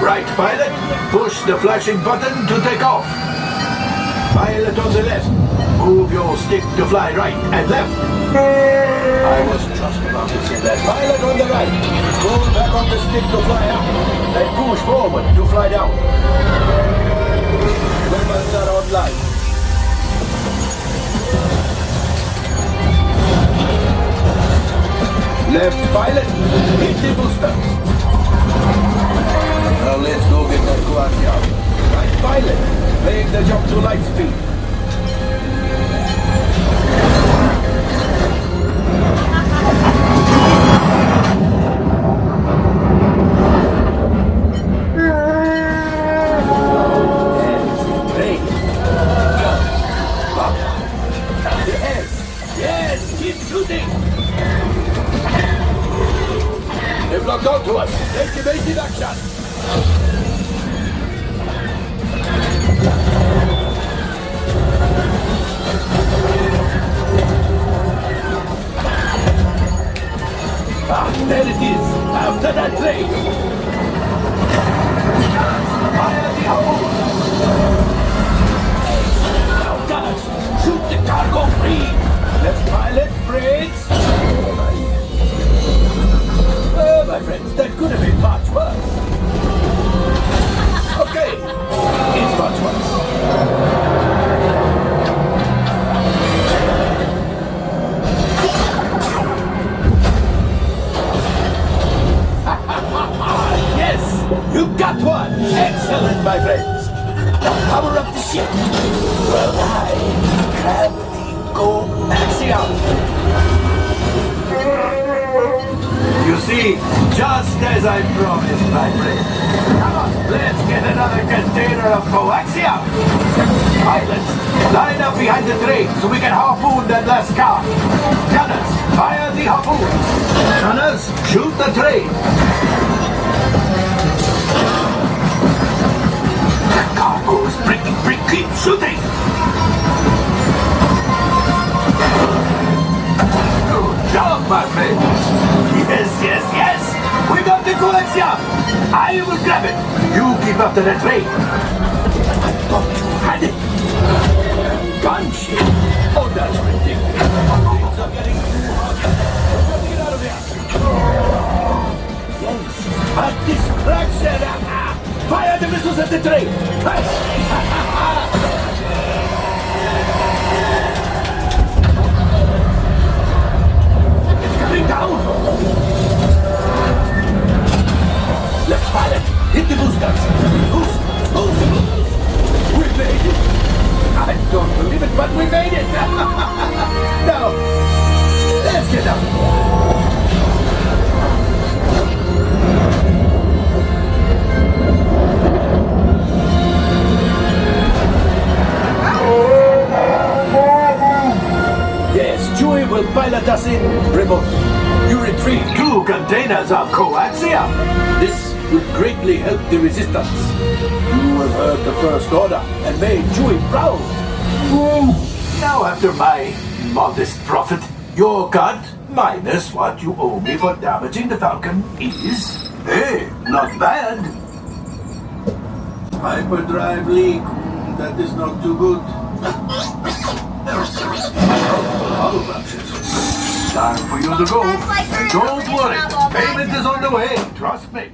Right, pilot. Push the flashing button to take off. Pilot on the left. Move your stick to fly right and left. I was just about to say that. Pilot on the right. Pull back on the stick to fly up. Then push forward to fly down. Weapons are online. Left pilot, hit the boosters. Now let's go get that coaxium. Right pilot, make the jump to light speed. Yes, keep shooting. They've locked on to us. Take evasive action. Ah, there it is. After that train. Fire the hole. Now, gunners, shoot the cargo free. Left pilot, brakes. Oh, my friends, that could have been much worse. Okay, it's much worse. Yes, you got one. Excellent, my friends. Now power up the ship. Well, I can't go axiom. You see, just as I promised, my friend. Come on, let's get another container of coaxium. Pilots, line up behind the train so we can harpoon that last car. Gunners, fire the harpoon. Gunners, shoot the train. The cargo is breaking free. Keep shooting. Good job, my friends. Yes. We got the coaxium. I will grab it. You keep up to the train. I thought you had it. Gunship. Oh, that's ridiculous. Things are getting too hot. Let's get out of here. Yes, a distraction. Fire the missiles at the train. It's coming down. Left pilot, hit the boosters. Boost. We made it. I don't believe it, but we made it. Now, let's get out. Yes, Chewie will pilot us in remotely. You retrieve 2 containers of coaxium. This will greatly help the resistance. You have heard the First Order and made Chewie proud. Now after my modest profit, your cut minus what you owe me for damaging the Falcon is, hey, not bad. Hyperdrive leak. That is not too good. Time for you to go. Don't worry, payment is on the way. Trust me.